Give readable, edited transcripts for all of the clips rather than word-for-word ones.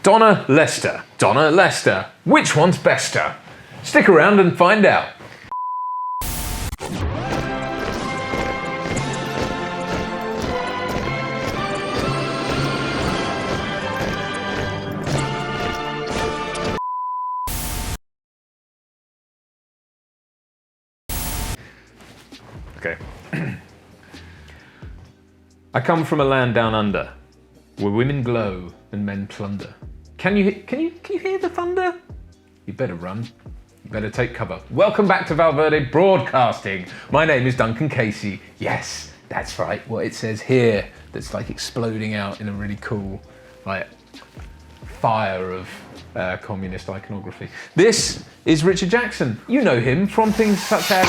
Donna Lester. Donna Lester. Which one's bester? Stick around and find out. Okay. I come from a land down under, where women glow and men plunder. Can you hear the thunder? You better run. You better take cover. Welcome back to Val Verde Broadcasting. My name is Duncan Casey. Yes, that's right. What it says here, that's like exploding out in a really cool, like, fire of communist iconography. This is Richard Jackson. You know him from things such as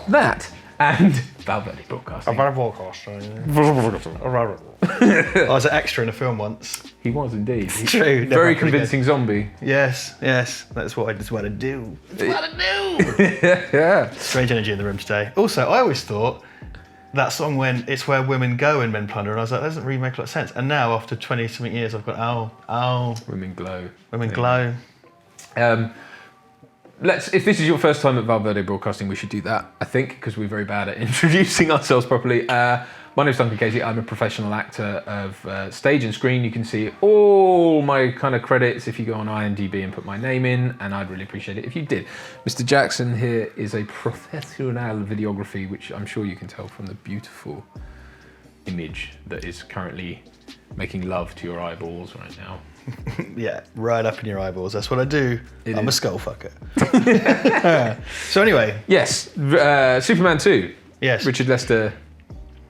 that and Val Verde Broadcasting. I was an extra in a film once. He was indeed. It's true. Very convincing zombie. Yes, that's what I just want to do. That's what I do. Yeah. Strange energy in the room today. Also, I always thought that song when it's where women go and men plunder, and I was like, that doesn't really make a lot of sense. And now, after 20-something years, I've gone, oh. Women glow. Women glow. If this is your first time at Val Verde Broadcasting, we should do that, I think, because we're very bad at introducing ourselves properly. My name's Duncan Casey. I'm a professional actor of stage and screen. You can see all my kind of credits if you go on IMDb and put my name in, and I'd really appreciate it if you did. Mr. Jackson here is a professional videography, which I'm sure you can tell from the beautiful image that is currently making love to your eyeballs right now. Yeah, right up in your eyeballs. That's what I do. I'm a skull fucker. So anyway. Yes, Superman 2. Yes. Richard Lester,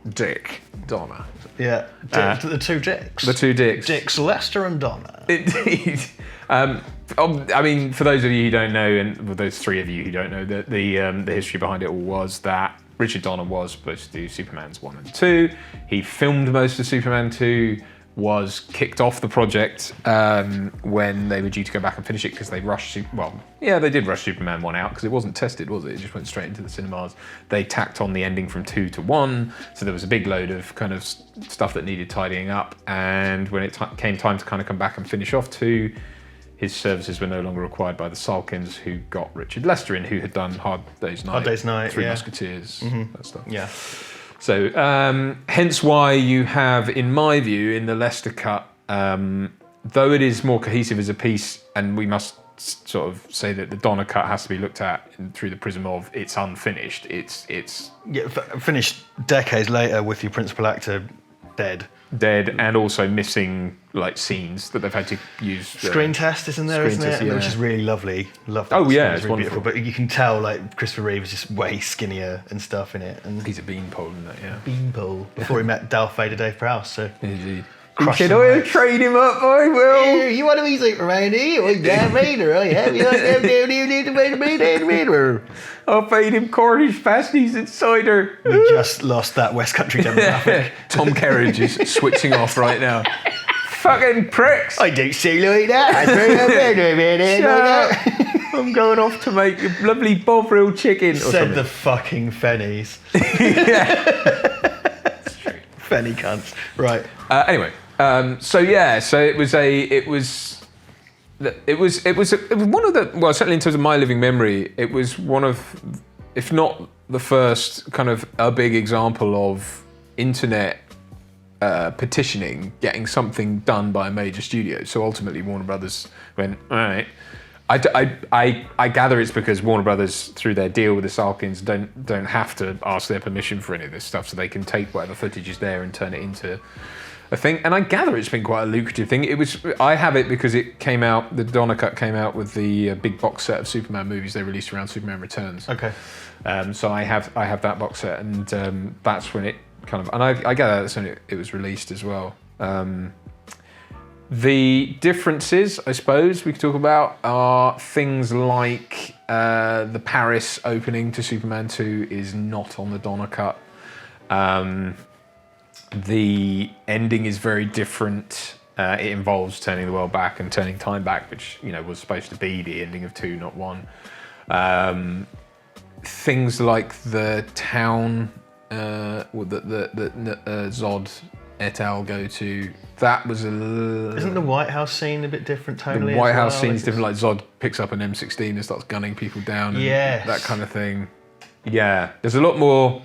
Dick, Donna. Yeah, the two dicks. The two dicks. Dicks Lester and Donna. Indeed. I mean, for those of you who don't know, and well, those three of you who don't know, the history behind it all was that Richard Donner was supposed to do Superman's 1 and 2. He filmed most of Superman 2. Was kicked off the project when they were due to go back and finish it because they rushed. They did rush Superman 1 out because it wasn't tested, was it? It just went straight into the cinemas. They tacked on the ending from 2 to 1, so there was a big load of kind of stuff that needed tidying up. And when it came time to kind of come back and finish off 2, his services were no longer required by the Salkins, who got Richard Lester in, who had done Hard Day's Night, Three Musketeers, that stuff. Yeah. So, hence why you have, in my view, in the Leicester cut, though it is more cohesive as a piece, and we must sort of say that the Donner cut has to be looked at through the prism of it's unfinished. It's finished decades later with your principal actor dead, and also missing like scenes that they've had to use. Screen test is in there, isn't it? Yeah. Which is really lovely. Love that. Oh yeah, it's really wonderful. Beautiful. But you can tell like Christopher Reeve is just way skinnier and stuff in it. And he's a beanpole in that, yeah. Beanpole. Before he met Darth Vader, Dave Prowse. So indeed. He said, I'll train him up, I will. Yeah, you want to be Superman, do you? Well, Darth Vader, I have. You I'll feed him Cornish pasties and cider. We just lost that West Country demographic. Tom Kerridge is switching off right now. Fucking pricks. I don't say like that. I'm going off to make a lovely Bovril chicken. Said the fucking Fennies. Yeah. That's true. Fenny cunts. Right. Anyway, so it was one of the, well, certainly in terms of my living memory, it was one of, if not the first, kind of a big example of internet petitioning, getting something done by a major studio. So ultimately Warner Brothers went, all right. I gather it's because Warner Brothers, through their deal with the Salkins, don't have to ask their permission for any of this stuff, so they can take whatever footage is there and turn it into a thing. And I gather it's been quite a lucrative thing. I have it because it came out, the Donner cut came out with the big box set of Superman movies they released around Superman Returns. Okay. So I have that box set, and that's when it kind of, and I gather that's when it was released as well. The differences, I suppose, we could talk about are things like the Paris opening to Superman 2 is not on the Donner cut. The ending is very different. It involves turning the world back and turning time back, which was supposed to be the ending of 2, not 1. Things like the town, the Zod et al. Go to. That was Isn't the White House scene a bit different tonally? The White House well? scene's different. Like Zod picks up an M16 and starts gunning people down. And that kind of thing. Yeah, there's a lot more.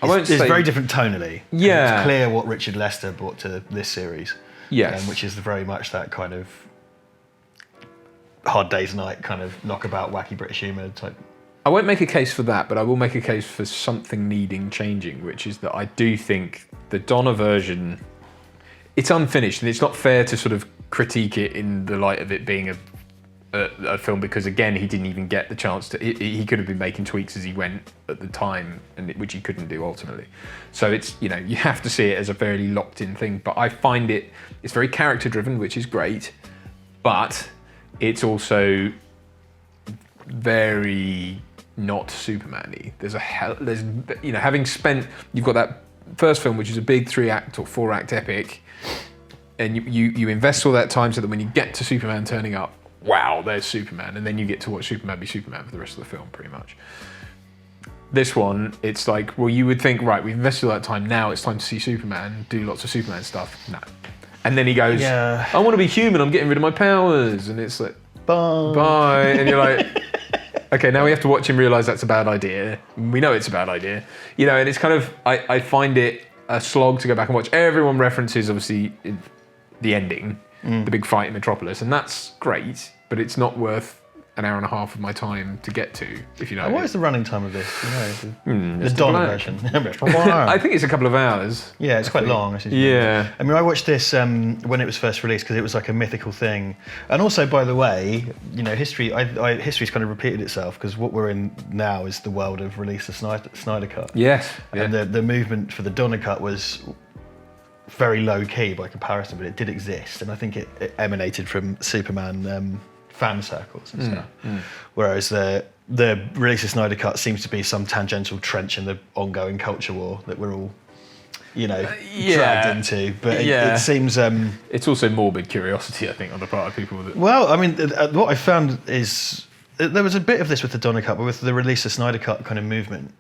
It's very different tonally. Yeah, it's clear what Richard Lester brought to this series. Yes, which is very much that kind of Hard Day's Night kind of knockabout, wacky British humour type. I won't make a case for that, but I will make a case for something needing changing, which is that I do think the Donna version, it's unfinished, and it's not fair to sort of critique it in the light of it being a film, because again, he didn't even get the chance to. He could have been making tweaks as he went at the time, which he couldn't do ultimately. So it's, you have to see it as a fairly locked-in thing. But I find it's very character-driven, which is great, but it's also very not Superman-y. You've got that first film, which is a big 3-act or 4-act epic, and you invest all that time so that when you get to Superman turning up, wow, there's Superman, and then you get to watch Superman be Superman for the rest of the film, pretty much. This one, it's like, well, you would think, right, we've invested all that time, now it's time to see Superman, do lots of Superman stuff. No. And then he goes, I want to be human, I'm getting rid of my powers, and it's like, bye. And you're like, okay, now we have to watch him realise that's a bad idea. We know it's a bad idea. And it's kind of, I find it a slog to go back and watch. Everyone references, obviously, the ending, the big fight in Metropolis, and that's great, but it's not worth an hour and a half of my time to get to, if you know. What is the running time of this? The Donna version. I think it's a couple of hours. Yeah, it's quite long. Yeah. I mean, I watched this when it was first released because it was like a mythical thing. And also, by the way, history's kind of repeated itself, because what we're in now is the world of release the Snyder Cut. Yes. And the movement for the Donna Cut was very low key by comparison, but it did exist, and I think it emanated from Superman fan circles and stuff. Whereas the release of Snyder Cut seems to be some tangential trench in the ongoing culture war that we're all, dragged into. But it seems it's also morbid curiosity, I think, on the part of people. Well, I mean, what I found is there was a bit of this with the Donna Cut, but with the release of Snyder Cut kind of movement,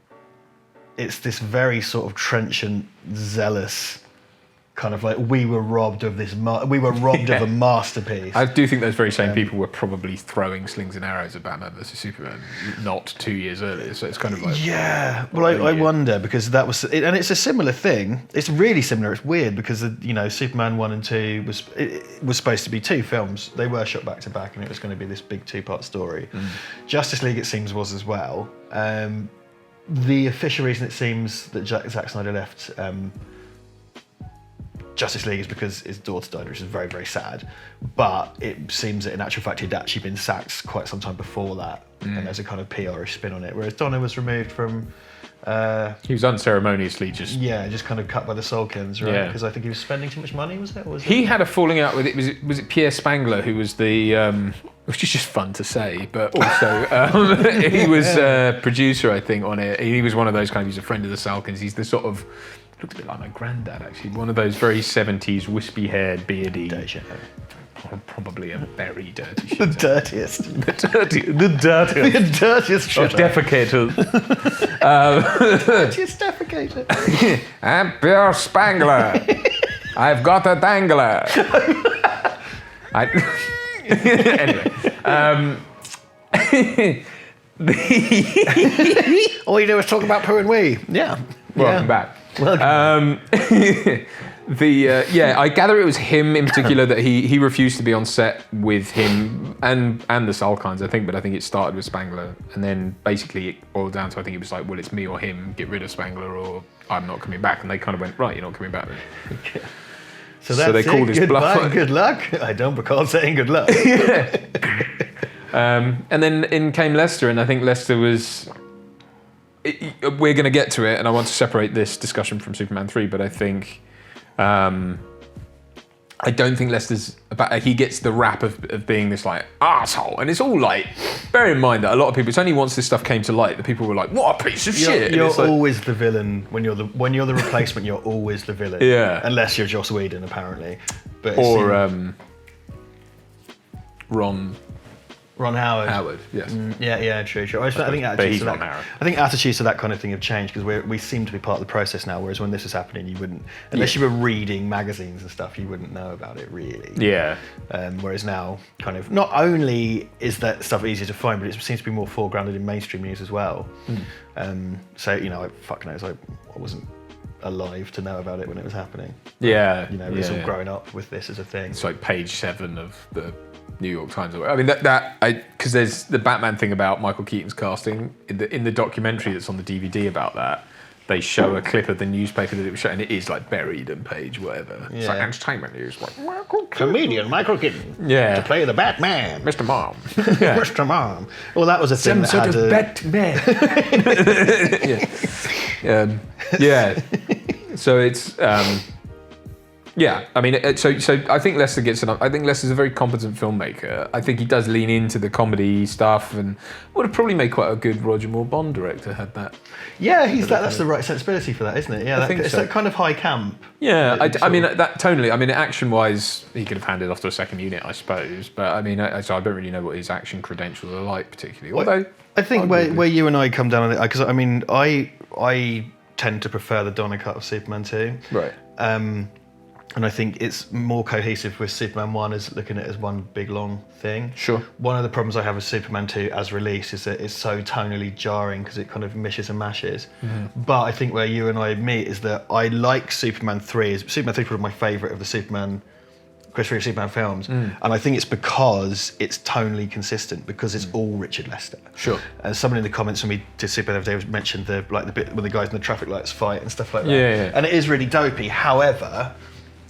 it's this very sort of trenchant, zealous kind of like, we were robbed of this. We were robbed of a masterpiece. I do think those very same people were probably throwing slings and arrows at Batman vs Superman not 2 years earlier. So it's kind of like, well, I wonder, because that was, and it's a similar thing. It's really similar. It's weird because Superman 1 and 2 was supposed to be 2 films. They were shot back to back, and it was going to be this big 2-part story. Justice League, it seems, was as well. The official reason it seems that Zack Snyder left Justice League is because his daughter died, which is very, very sad. But it seems that in actual fact he'd actually been sacked quite some time before that, and there's a kind of PR-ish spin on it. Whereas Donna was removed from. He was unceremoniously just kind of cut by the Salkins, right? Because I think he was spending too much money. He had a falling out with it. Was it Pierre Spangler who was the, which is just fun to say, but also he was producer, I think, on it. He was one of those kind of. He's a friend of the Salkins. He's the sort of. Looks a bit like my granddad, actually. One of those very 70s, wispy-haired, beardy... Dirty Probably a very dirty shit. The dirtiest. The dirtiest. The dirtiest shit. Defecators. Dirtiest defecator. I'm Pierre Spangler. I've got a dangler. Anyway. All you do is talk about poo and wee. Yeah. Welcome back. I gather it was him in particular that he refused to be on set with him and the Salkinds, I think, but I think it started with Spangler, and then basically it boiled down to, I think it was like, well, it's me or him, get rid of Spangler or I'm not coming back, and they kind of went, right, you're not coming back then. So they called his bluff. Good luck. I don't recall saying good luck. And then in came Lester, and I think Lester was... We're going to get to it, and I want to separate this discussion from Superman 3, but I think... I don't think Lester's... he gets the rap of being this, like, arsehole, and it's all like... Bear in mind that a lot of people... It's only once this stuff came to light that people were like, what a piece of shit! You're always the villain. When you're the replacement, you're always the villain. Yeah. Unless you're Joss Whedon, apparently. But or Ron... Ron Howard. Howard, yes. Yeah, true. I think but he's not Howard. I think attitudes to that kind of thing have changed because we seem to be part of the process now. Whereas when this was happening, you wouldn't, unless you were reading magazines and stuff, you wouldn't know about it really. Yeah. Whereas now, kind of, not only is that stuff easier to find, but it seems to be more foregrounded in mainstream news as well. So fuck knows, I wasn't alive to know about it when it was happening. Yeah. It was all growing up with this as a thing. It's like page 7 of the New York Times. I mean, because there's the Batman thing about Michael Keaton's casting in the documentary that's on the DVD about that. They show a clip of the newspaper that it was showing, and it is like buried in page whatever. It's like entertainment news, like comedian Michael Keaton. Yeah. To play the Batman, Mr. Mom. Yeah. Mr. Mom. Well, that was a thing. Some sort of Batman. Yeah. So it's. Yeah, I mean, so I think Lester gets enough. I think Lester's a very competent filmmaker. I think he does lean into the comedy stuff, and would have probably made quite a good Roger Moore Bond director had that. Yeah, that's the right sensibility for that, isn't it? Yeah, it's that kind of high camp. Yeah, I mean that tonally. I mean, action-wise, he could have handed off to a second unit, I suppose. But I mean, so I don't really know what his action credentials are like particularly. Although I think where you and I come down on it, because I mean, I tend to prefer the Donner cut of Superman 2. Right. And I think it's more cohesive with Superman 1 as looking at it as one big long thing. Sure. One of the problems I have with Superman 2 as released is that it's so tonally jarring because it kind of mishes and mashes. But I think where you and I meet is that I like Superman 3. Superman 3 is probably my favourite of the Christopher Reeve Superman films. And I think it's because it's tonally consistent, because it's all Richard Lester. Sure. And someone in the comments when we did Superman the other day mentioned the bit when the guys in the traffic lights fight and stuff like that. Yeah. And it is really dopey. However,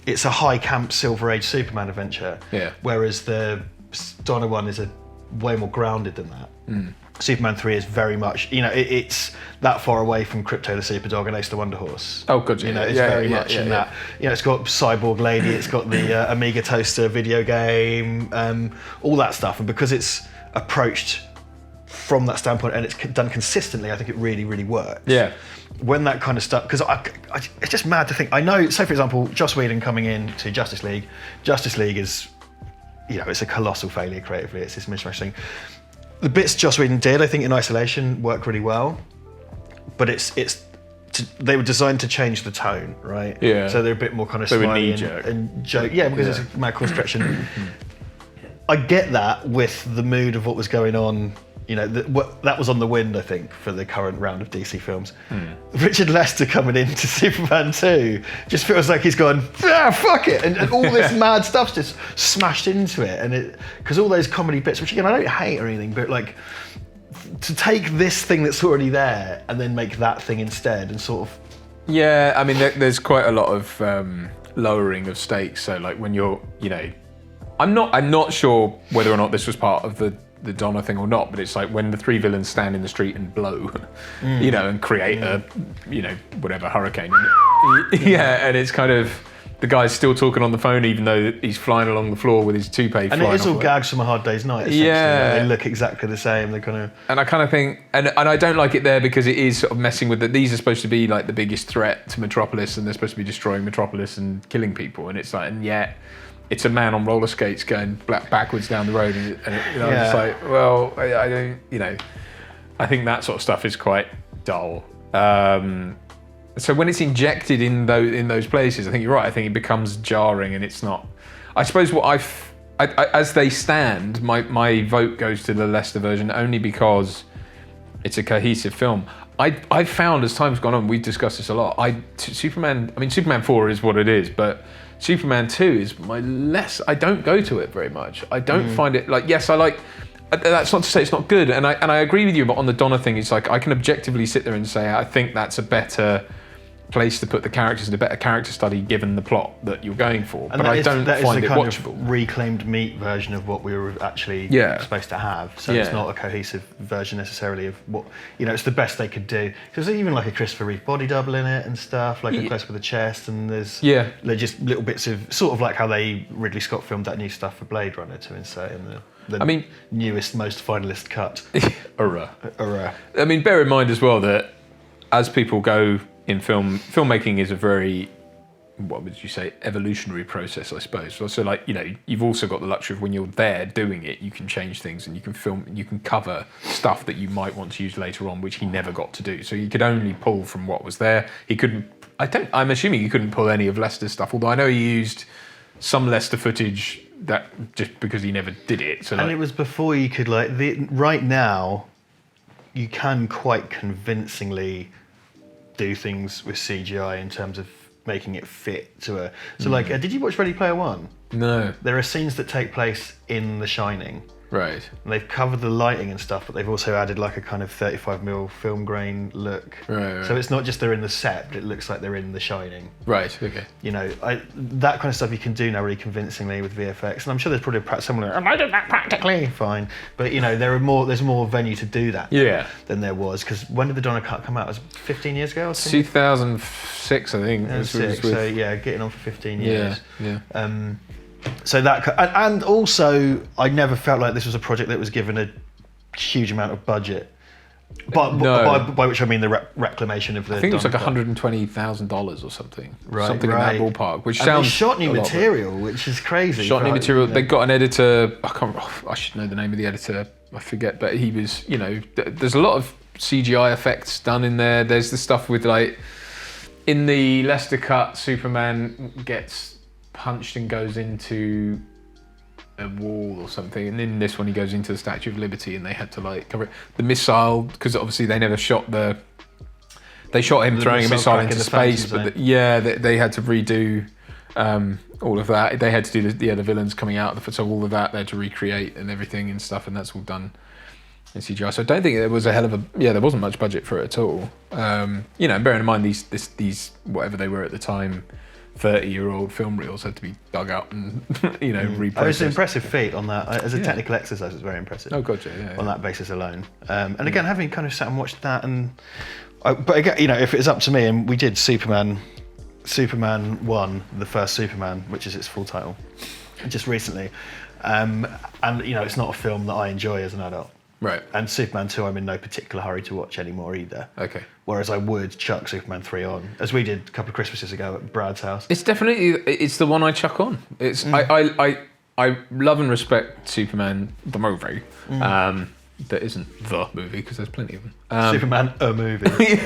it's a high camp Silver Age Superman adventure. Yeah. Whereas the Donner one is way more grounded than that. Superman 3 is very much, it's that far away from Crypto the Superdog and Ace the Wonder Horse. Oh, good. It's very much in that. It's got Cyborg Lady, it's got the Amiga Toaster video game, all that stuff. And because it's approached from that standpoint and it's done consistently, I think it really, really works. Yeah. When that kind of stuff, because it's just mad to think. I know, say for example, Joss Whedon coming in to Justice League. Justice League is, it's a colossal failure creatively. It's this mishmash thing. The bits Joss Whedon did, I think, in isolation, work really well. But they were designed to change the tone, right? Yeah. So they're a bit more kind of smiley and joke. Yeah, because it's a mad course correction. I get that with the mood of what was going on. That was on the wind, I think, for the current round of DC films. Richard Lester coming into Superman 2 just feels like he's gone, fuck it, and all this mad stuff's just smashed into it, and because all those comedy bits, which again I don't hate or anything, but like to take this thing that's already there and then make that thing instead, and sort of. Yeah, I mean, there's quite a lot of lowering of stakes. So like when you're, I'm not sure whether or not this was part of the Donner thing or not, but it's like when the three villains stand in the street and blow, and create a, whatever, hurricane. Yeah, and it's kind of, the guy's still talking on the phone even though he's flying along the floor with his toupee. And it is all gags from A Hard Day's Night, essentially. Yeah. They look exactly the same. They kind of. And I kind of think, and I don't like it there because it is sort of messing with these are supposed to be like the biggest threat to Metropolis, and they're supposed to be destroying Metropolis and killing people, and it's like, and yet it's a man on roller skates going backwards down the road, and I'm just like, well, I don't, I think that sort of stuff is quite dull. So when it's injected in those places, I think you're right. I think it becomes jarring, and it's not. I suppose what I as they stand, my vote goes to the Lester version only because it's a cohesive film. I've found as time's gone on, we've discussed this a lot. Superman 4 is what it is, but Superman 2 is I don't go to it very much. I don't find it yes, I like. That's not to say it's not good, and I agree with you. But on the Donner thing, it's like I can objectively sit there and say I think that's a better place to put the characters and a better character study given the plot that you're going for. And but I don't find it watchable. Of reclaimed meat version of what we were actually supposed to have. So it's not a cohesive version necessarily of what it's the best they could do. Because there's even like a Christopher Reeve body double in it and stuff, like a close up of the chest, and there's just little bits of sort of like how Ridley Scott filmed that new stuff for Blade Runner to insert in the newest, most finalist cut. I mean, bear in mind as well that as people go in filmmaking is a very what would you say, evolutionary process, I suppose. So like, you know, you've also got the luxury of when you're there doing it, you can change things and you can film, you can cover stuff that you might want to use later on, which he never got to do. So he could only pull from what was there. He couldn't, I'm assuming he couldn't pull any of Lester's stuff, although I know he used some Lester footage that just because he never did it. So and it was before you could right now, you can quite convincingly do things with CGI in terms of making it fit to a... So like, did you watch Ready Player One? No. There are scenes that take place in The Shining. Right. And they've covered the lighting and stuff, but they've also added like a kind of 35mm film grain look. Right. So it's not just they're in the set, but it looks like they're in The Shining. Right, okay. You know, that kind of stuff you can do now really convincingly with VFX. And I'm sure there's probably someone like, I did that practically. Fine. But, you know, there's more venue to do that than there was. Because when did the Donner Cut come out? It was 15 years ago or something? 2006, I think. So, yeah, getting on for 15 years. Yeah. So that, and also, I never felt like this was a project that was given a huge amount of budget. But No. by which I mean the reclamation of the... I think it was like Donner Cut. $120,000 or something. Right, something in that ballpark, which and sounds... they shot new a lot, material, which is crazy. Shot new for, material. you know. They got an editor. I should know the name of the editor. I forget, but he was. You know, there's a lot of CGI effects done in there. There's the stuff with like in the Lester cut, Superman gets punched and goes into a wall or something, and in this one he goes into the Statue of Liberty, and they had to like cover it. The missile, because obviously they never shot the. They shot him throwing a missile into space, but they had to redo. All of that, they had to do the villains coming out, so all of that they had to recreate and everything and stuff, and that's all done in CGI. So I don't think there was a hell of a there wasn't much budget for it at all. You know, bearing in mind these whatever they were at the time, 30-year-old film reels had to be dug out and you know reprocessed. It was an impressive feat on that as a technical exercise. It's very impressive. Oh god, yeah. On that basis alone, and again having kind of sat and watched that, and but again, you know, if it's up to me, and we did Superman 1, the first Superman, which is its full title, just recently. And, you know, it's not a film that I enjoy as an adult. Right. And Superman 2, I'm in no particular hurry to watch anymore either. Okay. Whereas I would chuck Superman 3 on, as we did a couple of Christmases ago at Brad's house. It's definitely, it's the one I chuck on. It's I love and respect Superman, the movie. That isn't the movie, because there's plenty of them. Superman, a movie.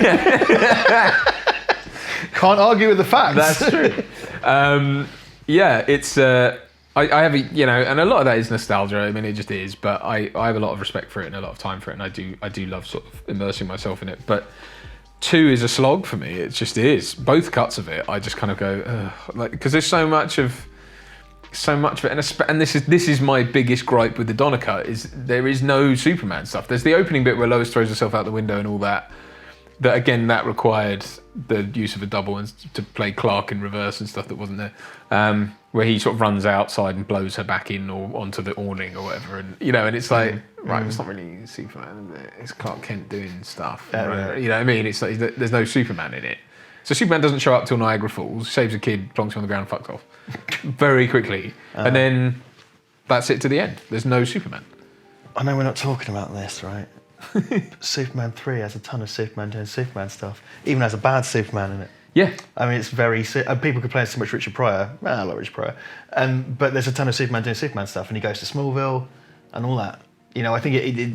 Can't argue with the facts. That's true. It's I have and a lot of that is nostalgia. I mean, it just is. But I have a lot of respect for it and a lot of time for it, and I do love sort of immersing myself in it. But 2 is a slog for me. It just is. Both cuts of it, I just kind of go because there's so much of it, and this is my biggest gripe with the Donner Cut is there is no Superman stuff. There's the opening bit where Lois throws herself out the window and all that. That again, that required the use of a double and to play Clark in reverse and stuff that wasn't there. Where he sort of runs outside and blows her back in or onto the awning or whatever, and you know, and it's like, right, it's not really Superman, is it? It's Clark Kent doing stuff. Right? You know what I mean? It's like there's no Superman in it. So Superman doesn't show up till Niagara Falls, saves a kid, plonks him on the ground, fucked off very quickly, and then that's it to the end. There's no Superman. I know we're not talking about this, right? Superman 3 has a ton of Superman doing Superman stuff. Even has a bad Superman in it. Yeah. I mean, it's very... people complain so much Richard Pryor. I like Richard Pryor. But there's a ton of Superman doing Superman stuff, and he goes to Smallville and all that. You know, I think it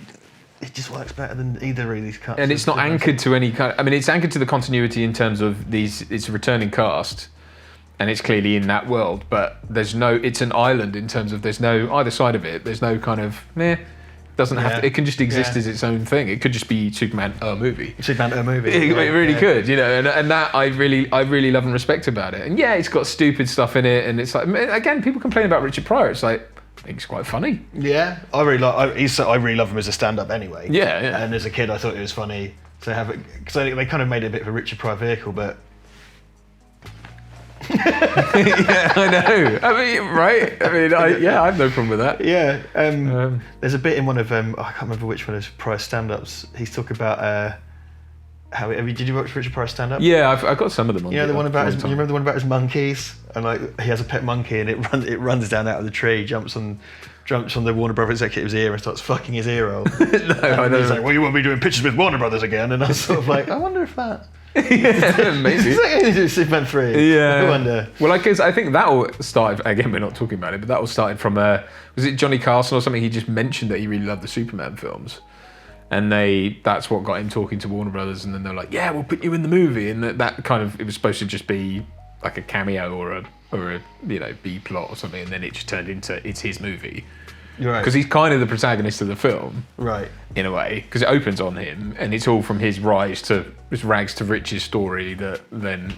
just works better than either of these cuts. And it's not anchored to any kind of... I mean, it's anchored to the continuity in terms of it's a returning cast, and it's clearly in that world, but there's no... It's an island in terms of there's no... Either side of it, there's no kind of... Doesn't have to, it can just exist as its own thing. It could just be Superman a movie. Superman a movie. It really could, you know, and that I really love and respect about it. And yeah, it's got stupid stuff in it, and it's like, again, people complain about Richard Pryor. It's like, I think it's quite funny. Yeah, I really love him as a stand-up anyway. Yeah. And as a kid, I thought it was funny to have it, because they kind of made it a bit of a Richard Pryor vehicle, but. Yeah, I know. I mean, right? I mean, I have no problem with that. Yeah. There's a bit in one of I can't remember which one of Pryor's stand-ups. He's talking about did you watch Richard Pryor stand-up? Yeah, I've got some of them on. You know the one about you remember the one about his monkeys, and like he has a pet monkey and it runs down out of the tree, jumps on the Warner Brothers executive's ear and starts fucking his ear off. No, I know. He's like, well, you won't be doing pictures with Warner Brothers again, and I was sort of like, I wonder if that. Yeah, maybe. Is that going to do Superman 3? Yeah. I wonder. Well, I think that all started, again, we're not talking about it, but that all started from, was it Johnny Carson or something? He just mentioned that he really loved the Superman films. And that's what got him talking to Warner Brothers, and then they're like, yeah, we'll put you in the movie. And that kind of, it was supposed to just be like a cameo or a B plot or something, and then it just turned into, it's his movie. Right. Because he's kind of the protagonist of the film, Right. in a way, because it opens on him, and it's all from his rags to riches story that then,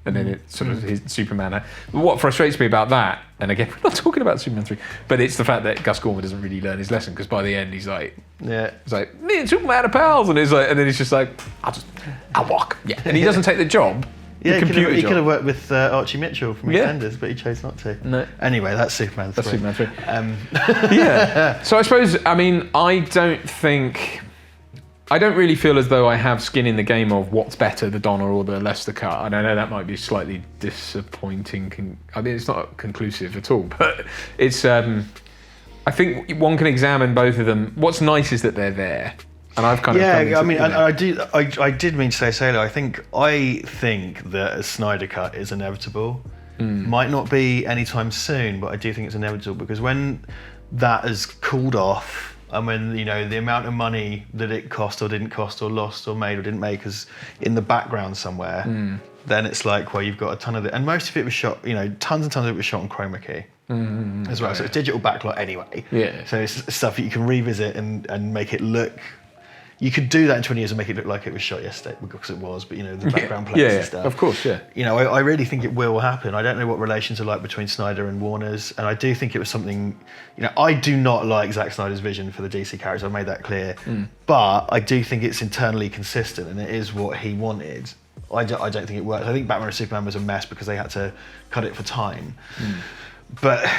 and then it's sort of his Superman. But what frustrates me about that, and again, we're not talking about Superman 3, but it's the fact that Gus Gorman doesn't really learn his lesson, because by the end he's like, me and Superman are pals, and then he's just like, I'll walk. Yeah. And he doesn't take the job. Yeah, he could have worked with Archie Mitchell from EastEnders, but he chose not to. No. Anyway, that's Superman 3. That's Superman 3. Yeah. So I suppose, I don't really feel as though I have skin in the game of what's better, the Donner or the Lester cut. And I know that might be slightly disappointing. It's not conclusive at all, but it's. I think one can examine both of them. What's nice is that they're there. And I've kind of I did mean to say earlier. I think that a Snyder cut is inevitable. Might not be anytime soon, but I do think it's inevitable, because when that is called off, and when the amount of money that it cost or didn't cost or lost or made or didn't make is in the background somewhere, then it's like, well, you've got a ton of it, and most of it was shot. Tons and tons of it was shot on chroma key. As well, so it's digital backlot anyway. Yeah. So it's stuff that you can revisit and make it look. You could do that in 20 years and make it look like it was shot yesterday, because it was, but the background plates and stuff. Of course, yeah. I really think it will happen. I don't know what relations are like between Snyder and Warner's, and I do think it was something, I do not like Zack Snyder's vision for the DC characters, I've made that clear, but I do think it's internally consistent, and it is what he wanted. I don't think it works. I think Batman and Superman was a mess because they had to cut it for time. But,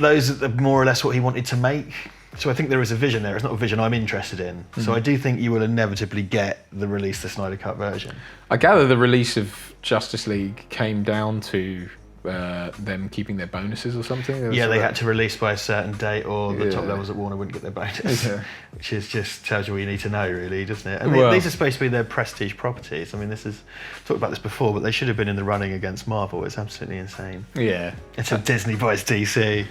those are more or less what he wanted to make. So I think there is a vision there. It's not a vision I'm interested in. So I do think you will inevitably get the Snyder Cut version. I gather the release of Justice League came down to them keeping their bonuses or something? Yeah, they had to release by a certain date, or the top levels at Warner wouldn't get their bonus. Which is just tells you what you need to know, really, doesn't it? And these are supposed to be their prestige properties. This is, talked about this before, but they should have been in the running against Marvel. It's absolutely insane. Yeah. Until Disney buys DC.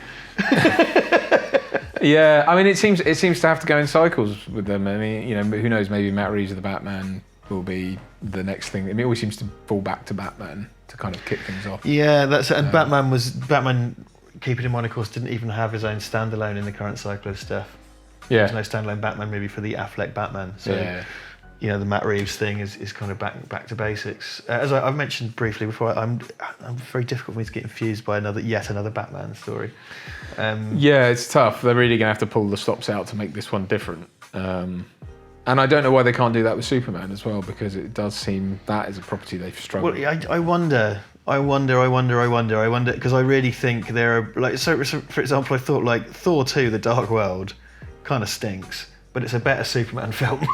Yeah, it seems to have to go in cycles with them. Who knows? Maybe Matt Reeves of the Batman will be the next thing. It always seems to fall back to Batman to kind of kick things off. Yeah, that's it. And Batman. Keeping in mind, of course, didn't even have his own standalone in the current cycle of stuff. Yeah, there's no standalone Batman movie for the Affleck Batman. So, the Matt Reeves thing is kind of back to basics. As I've mentioned briefly before, I'm very difficult for me to get infused by yet another Batman story. Yeah, it's tough. They're really going to have to pull the stops out to make this one different. And I don't know why they can't do that with Superman as well, because it does seem that is a property they've struggled. Well, I wonder, because I really think there are, so for example, I thought Thor 2, The Dark World, kind of stinks, but it's a better Superman film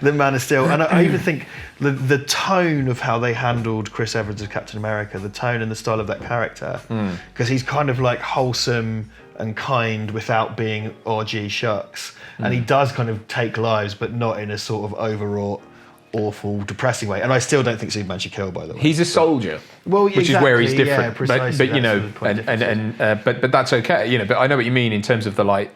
than Man of Steel. And I even think the tone of how they handled Chris Evans as Captain America, the tone and the style of that character, because he's kind of wholesome and kind without being gee shucks, and he does kind of take lives, but not in a sort of overwrought, awful, depressing way. And I still don't think Superman should kill, by the way. He's a soldier, which is where he's different. Yeah, but that's okay. But I know what you mean in terms of the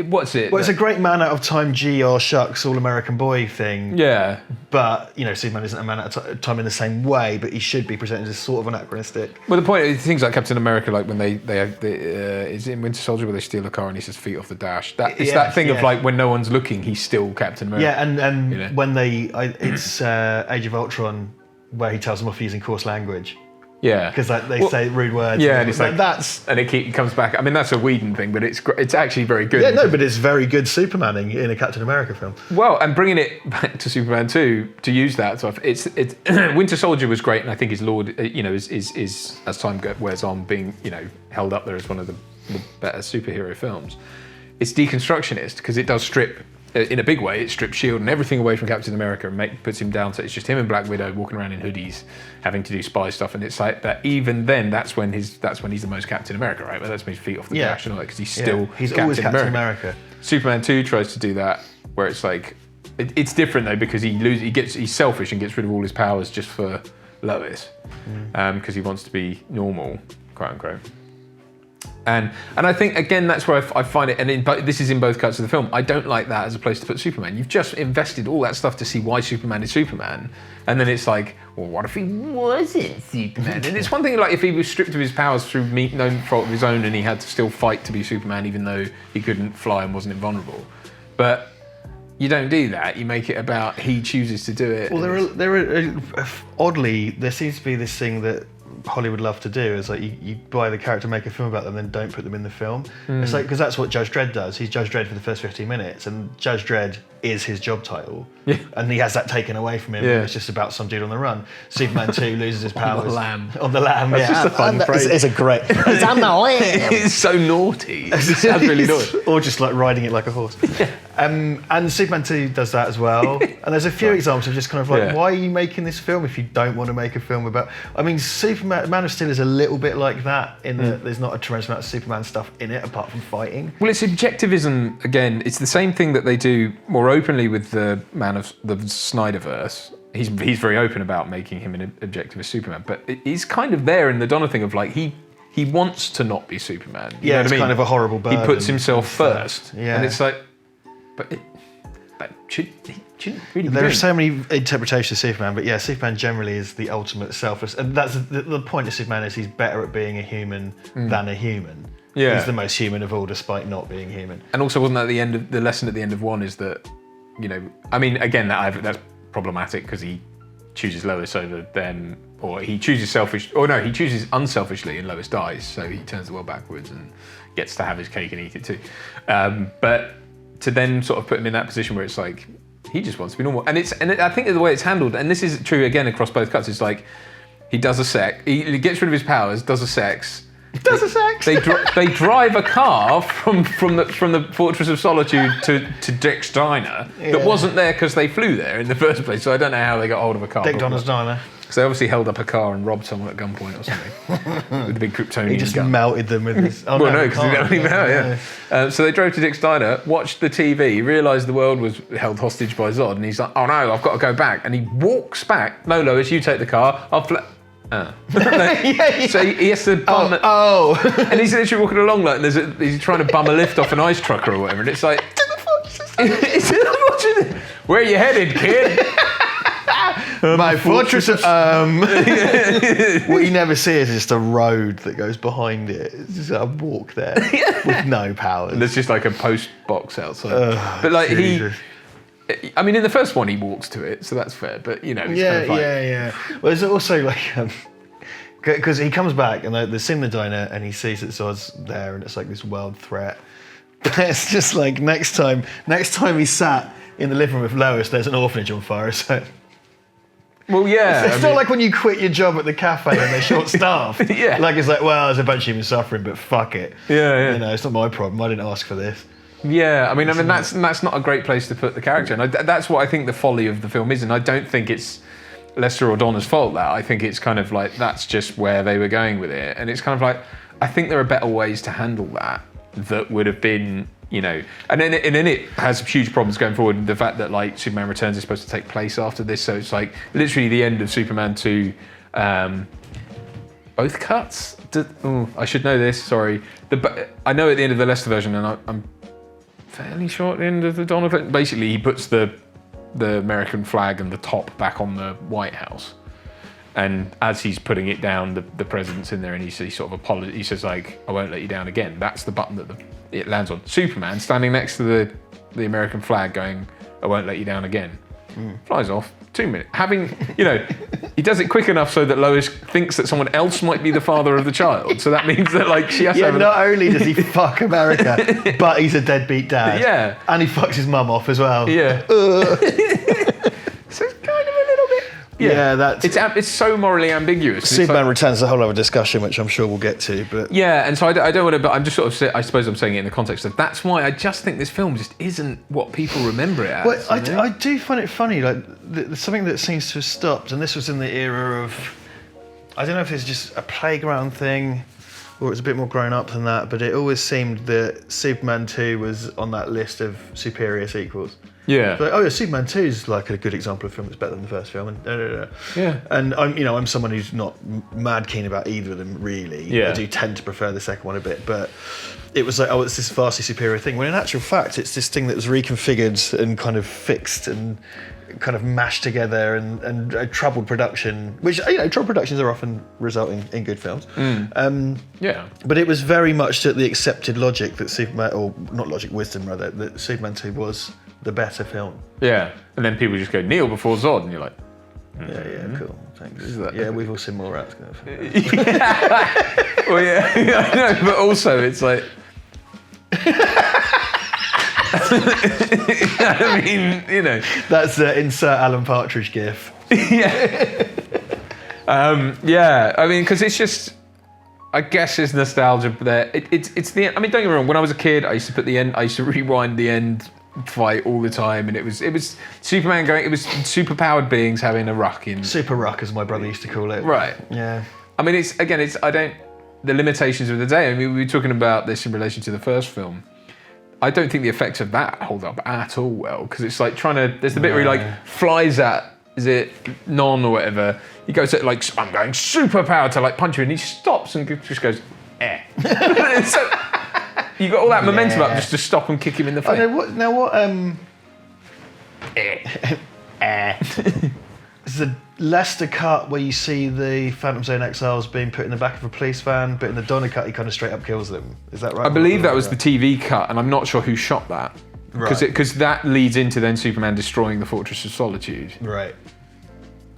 what's it? Well, it's a great man out of time, GR shucks, all American boy thing. Yeah. But Superman isn't a man out of time in the same way, but he should be presented as sort of anachronistic. Well, the point is things like Captain America, when they is it in Winter Soldier where they steal a car and he says feet off the dash. It's that thing of when no one's looking, he's still Captain America. Yeah, and when it's Age of Ultron where he tells them off using coarse language. Yeah, because they say rude words. Yeah, and it's and it comes back. That's a Whedon thing, but it's actually very good. Yeah, no, but it's very good Supermaning in a Captain America film. Well, and bringing it back to Superman 2 to use that stuff. It's Winter Soldier was great, and I think his Lord, is as time wears on being held up there as one of the better superhero films. It's deconstructionist because it does strip. In a big way, it strips S.H.I.E.L.D. and everything away from Captain America and puts him down to it's just him and Black Widow walking around in hoodies, having to do spy stuff. And it's like that. Even then, that's when he's the most Captain America, right? Well, that's when his feet off the dash and all that because he's still he's always Captain America. Superman 2 tries to do that, where it's It's different though because he's selfish and gets rid of all his powers just for Lois, because he wants to be normal, quote unquote. And I think again that's where I find it, and this is in both cuts of the film. I don't like that as a place to put Superman. You've just invested all that stuff to see why Superman is Superman, and then it's like, well, what if he wasn't Superman? And it's one thing like if he was stripped of his powers through no fault of his own, and he had to still fight to be Superman, even though he couldn't fly and wasn't invulnerable. But you don't do that. You make it about he chooses to do it. Well, oddly, there seems to be this thing that Hollywood love to do is like you buy the character, make a film about them, then don't put them in the film. It's like because that's what Judge Dredd does. He's Judge Dredd for the first 15 minutes, and Judge Dredd is his job title, and he has that taken away from him. Yeah. It's just about some dude on the run. Superman 2 loses his powers On the lam. On the lam. That's just a fun phrase. It's a great. It's on the lamb. It's so naughty. It sounds really naughty. Or just like riding it like a horse. And Superman 2 does that as well. And there's a few examples of just kind of like, why are you making this film if you don't want to make a film about... I mean, Man of Steel is a little bit like that in that there's not a tremendous amount of Superman stuff in it apart from fighting. Well, it's objectivism, again. It's the same thing that they do more openly with the Man of the Snyderverse. He's very open about making him an objectivist Superman, but he's kind of there in the Donner thing of like, he wants to not be Superman. You know it's what I mean? kind of a horrible burden. He puts himself first. Yeah. And it's like, but he shouldn't really be There are doing so many interpretations of Superman, but yeah, Superman generally is the ultimate selfless, and that's the point of Superman is he's better at being a human than a human. Yeah. He's the most human of all, despite not being human. And also, wasn't that the lesson at the end of one is that, you know, I mean, again, that's problematic because he chooses Lois over them, or he chooses he chooses unselfishly and Lois dies, so he turns the world backwards and gets to have his cake and eat it too. But to then sort of put him in that position where it's like, he just wants to be normal. And I think the way it's handled, and this is true again across both cuts, it's like, he does a sex, he gets rid of his powers, does a sex. They drive a car from the Fortress of Solitude to Dick's Diner that wasn't there because they flew there in the first place. So I don't know how they got hold of a car. Dick Donner's Diner. Because they obviously held up a car and robbed someone at gunpoint or something with a big Kryptonian He just gun. melted them with his... Oh, well, no, because he don't even know, so they drove to Dick's Diner, watched the TV, realised the world was held hostage by Zod, and he's like, oh no, I've got to go back. And he walks back. No, Lois, you take the car. So he has to bum and he's literally walking along like he's trying to bum a lift off an ice truck or whatever, and it's like, where are you headed, kid? My fortress of... what you never see is just a road that goes behind it. It's just a walk there with no powers. And there's just like a post box outside. But like Jesus. I mean, in the first one he walks to it, so that's fair. But you know, it's kind of like, yeah. Well, there's also like because he comes back and they're in the diner and he sees that Zod's there and it's like this world threat. But it's just like next time he's sat in the living room with Lois, there's an orphanage on fire. So. Well, yeah. It's not like when you quit your job at the cafe and they're short-staffed. Yeah. Like it's like, well, there's a bunch of human suffering, but fuck it. Yeah. You know, it's not my problem. I didn't ask for this. Yeah, I mean that's not a great place to put the character, and that's what I think the folly of the film is, and I don't think it's Lester or Donner's fault. That I think it's kind of like that's just where they were going with it, and it's kind of like I think there are better ways to handle that would have been, you know, and then it has huge problems going forward. The fact that like Superman Returns is supposed to take place after this, so it's like literally the end of Superman 2. Both cuts. I should know this. Sorry, I know at the end of the Lester version, and I'm fairly sure at the end of the Donner. Basically, he puts the American flag and the top back on the White House, and as he's putting it down, the president's in there, and he sort of apologizes. He says like, "I won't let you down again." That's the button that it lands on. Superman standing next to the American flag, going, "I won't let you down again." Flies off. 2 minutes. He does it quick enough so that Lois thinks that someone else might be the father of the child. So that means that like she has to have not only does he fuck America, but he's a deadbeat dad. Yeah. And he fucks his mum off as well. Yeah. So it's kind of a little bit. Yeah, it's so morally ambiguous. Superman Returns is a whole other discussion, which I'm sure we'll get to. But yeah, and so I don't want to. But I'm just sort of. I suppose I'm saying it in the context of that's why I just think this film just isn't what people remember it as. Well, I do find it funny. Like something that seems to have stopped, and this was in the era of. I don't know if it's just a playground thing, or it's a bit more grown up than that. But it always seemed that Superman 2 was on that list of superior sequels. Yeah. Like, oh yeah, Superman 2 is like a good example of a film that's better than the first film. And Yeah. And I'm someone who's not mad keen about either of them really. Yeah. I do tend to prefer the second one a bit, but it was like, oh, it's this vastly superior thing. When in actual fact, it's this thing that was reconfigured and kind of fixed and kind of mashed together and a troubled production, which, troubled productions are often resulting in good films. Yeah. But it was very much the accepted logic that Superman, or not logic, wisdom rather, that Superman 2 was the better film. Yeah. And then people just go, Neil before Zod, and you're like, Yeah, cool, thanks. that- Yeah, we've all seen more rats. well, yeah, I know, but also it's like, I mean, That's insert Alan Partridge gif. yeah. Yeah, I mean, because it's just, I guess it's nostalgia there. It's the, I mean, don't get me wrong, when I was a kid, I used to rewind the end fight all the time, and it was Superman going, it was superpowered beings having a ruck in. Super ruck, as my brother used to call it. Right. Yeah. I mean, the limitations of the day, I mean, we were talking about this in relation to the first film. I don't think the effects of that hold up at all well, because it's like there's the bit where he like flies at, is it Non or whatever, he goes at like, I'm going superpower to like punch you, and he stops and just goes, eh. So you got all that momentum up just to stop and kick him in the face. There's a Leicester cut where you see the Phantom Zone exiles being put in the back of a police van, but in the Donner cut he kind of straight up kills them. Is that right? I believe that was the TV cut, and I'm not sure who shot that. Because that leads into then Superman destroying the Fortress of Solitude. Right.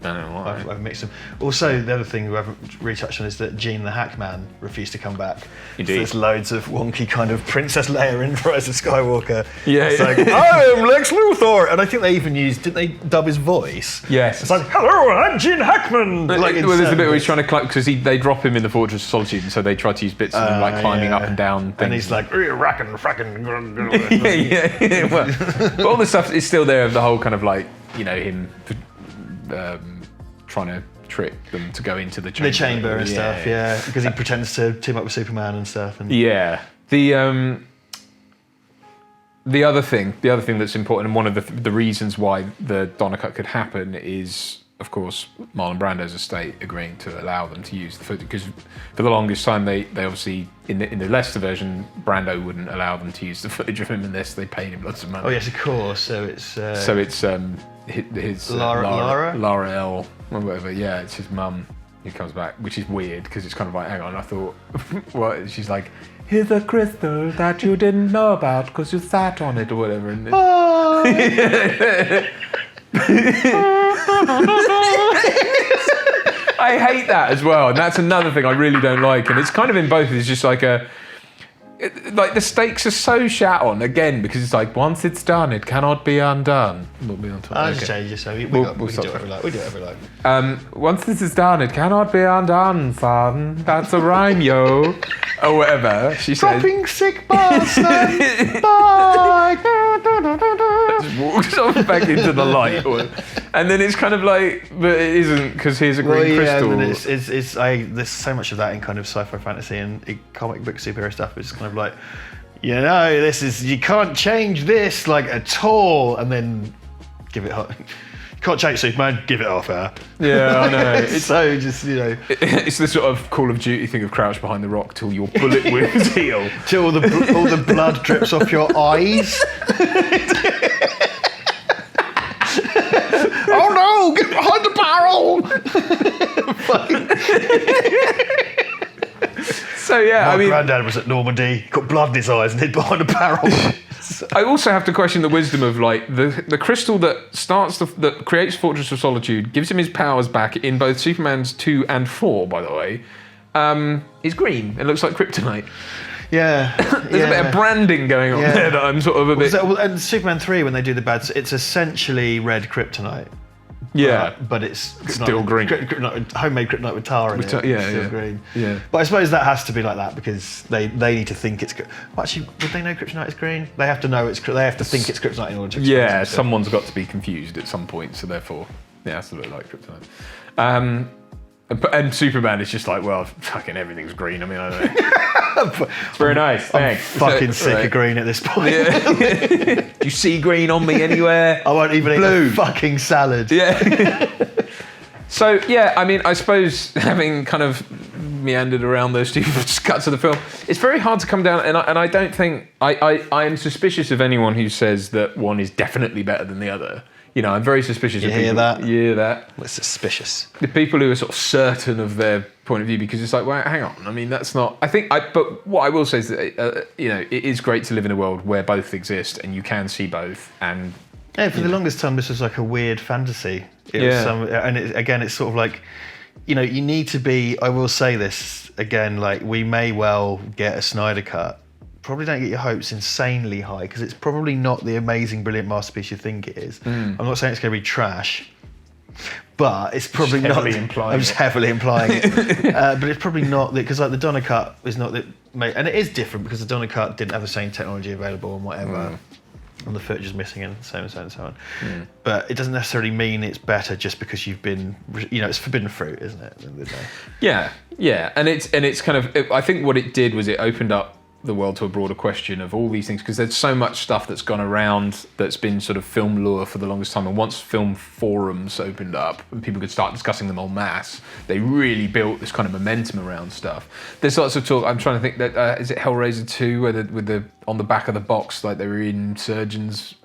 I don't know why. I've mixed them. Also, the other thing we haven't really touched on is that Gene the Hackman refused to come back. Indeed. So there's loads of wonky kind of Princess Leia in Rise of Skywalker. Yeah, it's yeah. like, I am Lex Luthor! And I think they even didn't they dub his voice? Yes. It's like, hello, I'm Gene Hackman! Like, well, there's a bit where he's trying to climb, because they drop him in the Fortress of Solitude, and so they try to use bits of him like climbing up and down things. And he's like, racking, fracking. yeah. Well, but all the stuff is still there of the whole kind of like, him trying to trick them to go into the chamber. The chamber and stuff, because he pretends to team up with Superman and stuff. And yeah. The other thing that's important, and one of the reasons why the Donner cut could happen is, of course, Marlon Brando's estate agreeing to allow them to use the footage, because for the longest time they obviously in the Leicester version, Brando wouldn't allow them to use the footage of him in this. They paid him lots of money. Oh yes, of course. So it's his Lara L or whatever. Yeah, it's his mum who comes back, which is weird because it's kind of like, hang on, I thought, what? She's like, here's a crystal that you didn't know about because you sat on it or whatever. And I hate that as well, and that's another thing I really don't like. And it's kind of in both. It's just like like the stakes are so shat on again, because it's like, once it's done, it cannot be undone. We'll be on top. I'll just change it so we do whatever we like. We do whatever we like. Once this is done, it cannot be undone, son. That's a rhyme, yo. Or whatever she says. Dropping sick bastard. Bye. Just walks off back into the light, and then it's kind of like, but it isn't, because here's a green crystal. And there's so much of that in kind of sci-fi fantasy and comic book superhero stuff. It's kind of like, you can't change this like at all, and then give it off. You can't change Superman, give it off her. Yeah, I know. It's so just, It's the sort of Call of Duty thing of crouch behind the rock till your bullet wounds heal. Till all the blood drips off your eyes. Oh no, get behind the barrel! So yeah, My granddad was at Normandy, got blood in his eyes and hid behind a barrel. I also have to question the wisdom of like the crystal that creates Fortress of Solitude, gives him his powers back in both Superman's 2 and 4, by the way, is green. It looks like kryptonite. Yeah. There's a bit of branding going on there that I'm sort of a bit... And Superman 3, when they do the bad, it's essentially red kryptonite. Yeah. But it's still green. Homemade kryptonite with tar in it. Still green. Yeah. But I suppose that has to be like that because they need to think it's... Well, actually, would they know kryptonite is green? They have to know they have to think it's kryptonite in order to... Yeah, someone's got to be confused at some point, so therefore, it has to look like kryptonite. And Superman is just like, well, fucking everything's green. I mean, I don't know. It's very nice. Thanks. I'm fucking sick of green at this point. Yeah. Do you see green on me anywhere? I won't even eat a fucking salad. Yeah. So, yeah, I mean, I suppose having kind of meandered around those two cuts of the film, it's very hard to come down, and I don't think, I am suspicious of anyone who says that one is definitely better than the other. You know, I'm very suspicious of people. You hear that? We're suspicious. The people who are sort of certain of their point of view, because it's like, well, hang on. I mean, that's not... But what I will say is that, you know, it is great to live in a world where both exist and you can see both. And yeah, for the longest time, this was like a weird fantasy. It's sort of like, you know, you need to be... I will say this again, like, we may well get a Snyder Cut. Probably don't get your hopes insanely high, because it's probably not the amazing, brilliant masterpiece you think it is. I'm not saying it's going to be trash, but it's probably not. I'm just heavily implying it. But it's probably not because, like, the Donner Cut is not that, and it is different because the Donner Cut didn't have the same technology available and whatever, and the footage is missing and so on and so on. But it doesn't necessarily mean it's better just because you've been, you know, it's forbidden fruit, isn't it? At the end of the day. Yeah, and it's kind of. I think what it did was it opened up the world to a broader question of all these things, because there's so much stuff that's gone around that's been sort of film lore for the longest time, and once film forums opened up and people could start discussing them en masse, they really built this kind of momentum around stuff. There's lots of talk. I'm trying to think that is it Hellraiser 2 where with the on the back of the box, like they were in surgeons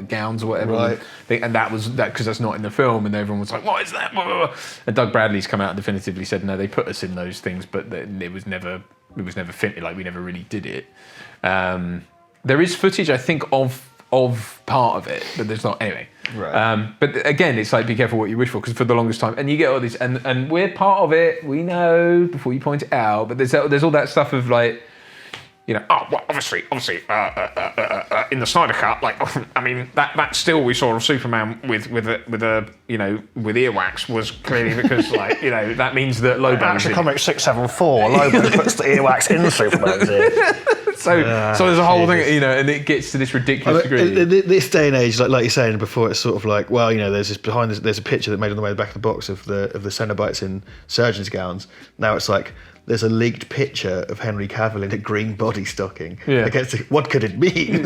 gowns or whatever, right? And that was that because that's not in the film, and everyone was like, "What is that?" And Doug Bradley's come out and definitively said, "No, they put us in those things, but it was never fit. Like we never really did it." There is footage, I think, of part of it, but there's not anyway. Right. But again, it's like be careful what you wish for, because for the longest time, and you get all these, and we're part of it. We know before you point it out, but there's all that stuff of like, you know, oh, well, obviously, in the Snyder Cut, like, I mean, that still we saw of Superman with a you know, with earwax was clearly because, like, you know, that means that Lobo. Actually, comic 674, Lobo puts the earwax in Superman's ear. So there's a whole thing, you know, and it gets to this ridiculous degree. This day and age, like you're saying before, it's sort of like, well, you know, there's a picture that made on the way to the back of the box of the Cenobites in surgeons' gowns. Now it's like, there's a leaked picture of Henry Cavill in a green body stocking. Yeah. What could it mean?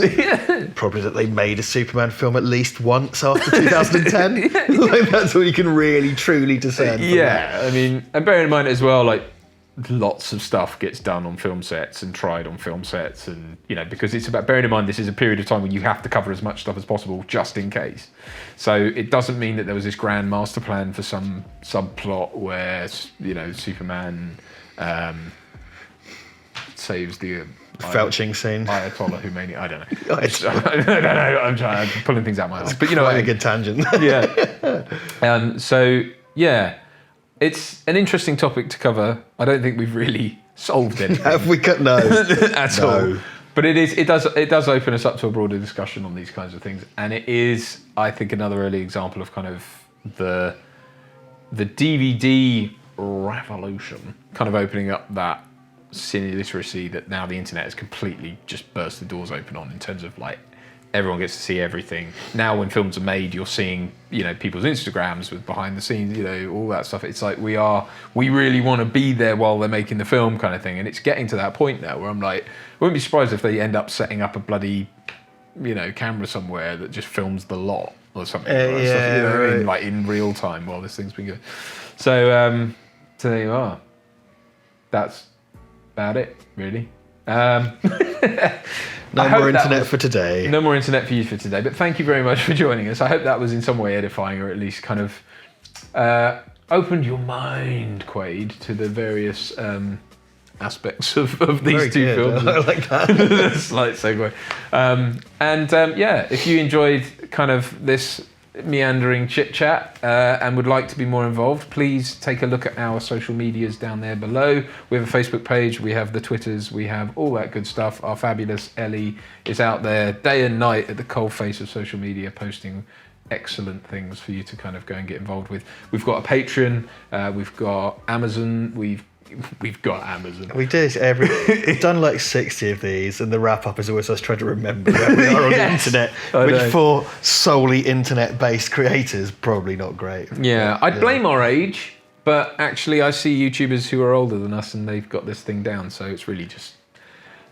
Probably that they made a Superman film at least once after 2010. Like, that's all you can really, truly discern. Yeah, I mean, and bear in mind as well, like, lots of stuff gets done on film sets and tried on film sets, and, you know, because it's about, bearing in mind this is a period of time when you have to cover as much stuff as possible just in case. So it doesn't mean that there was this grand master plan for some subplot where, you know, Superman saves the felching scene. Ayatollah Khomeini. I don't know. I don't know. I'm pulling things out of my ass. But you know, quite a good tangent. Yeah. So yeah, it's an interesting topic to cover. I don't think we've really solved it. Have we cut? No, at all. But it does open us up to a broader discussion on these kinds of things, and it is, I think, another early example of kind of the DVD revolution, kind of opening up that cine literacy that now the internet has completely just burst the doors open on, in terms of, like, everyone gets to see everything. Now when films are made, you're seeing, you know, people's Instagrams with behind the scenes, you know, all that stuff. It's like we really want to be there while they're making the film, kind of thing. And it's getting to that point now where I'm like, I wouldn't be surprised if they end up setting up a bloody, you know, camera somewhere that just films the lot or something. Stuff, you know what I mean? Like in real time while this thing's been going. So there you are. That's about it, really. No more internet for today. No more internet for you for today. But thank you very much for joining us. I hope that was in some way edifying, or at least kind of opened your mind, Quaid, to the various aspects of these very two good. films. I like that. Slight segue. Yeah, if you enjoyed kind of this meandering chit chat and would like to be more involved, please take a look at our social medias down there below. We have a Facebook page, we have the Twitters, we have all that good stuff. Our fabulous Ellie is out there day and night at the coalface of social media, posting excellent things for you to kind of go and get involved with. We've got a Patreon, we've got Amazon, we've got Amazon. We do we've done like 60 of these, and the wrap up is always us trying to remember where we are on the internet, which for solely internet based creators, probably not great. Yeah, I'd blame our age, But actually, I see YouTubers who are older than us and they've got this thing down, so it's really just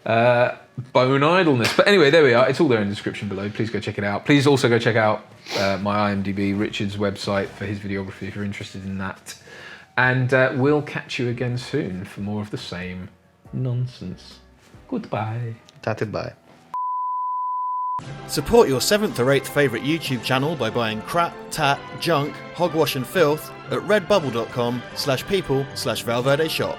bone idleness. But anyway, there we are. It's all there in the description below. Please go check it out. Please also go check out my IMDb, Richard's website, for his videography if you're interested in that. And we'll catch you again soon for more of the same nonsense. Goodbye. Bye. Support your 7th or 8th favourite YouTube channel by buying crap, tat, junk, hogwash and filth at redbubble.com/people/Val Verde Shop.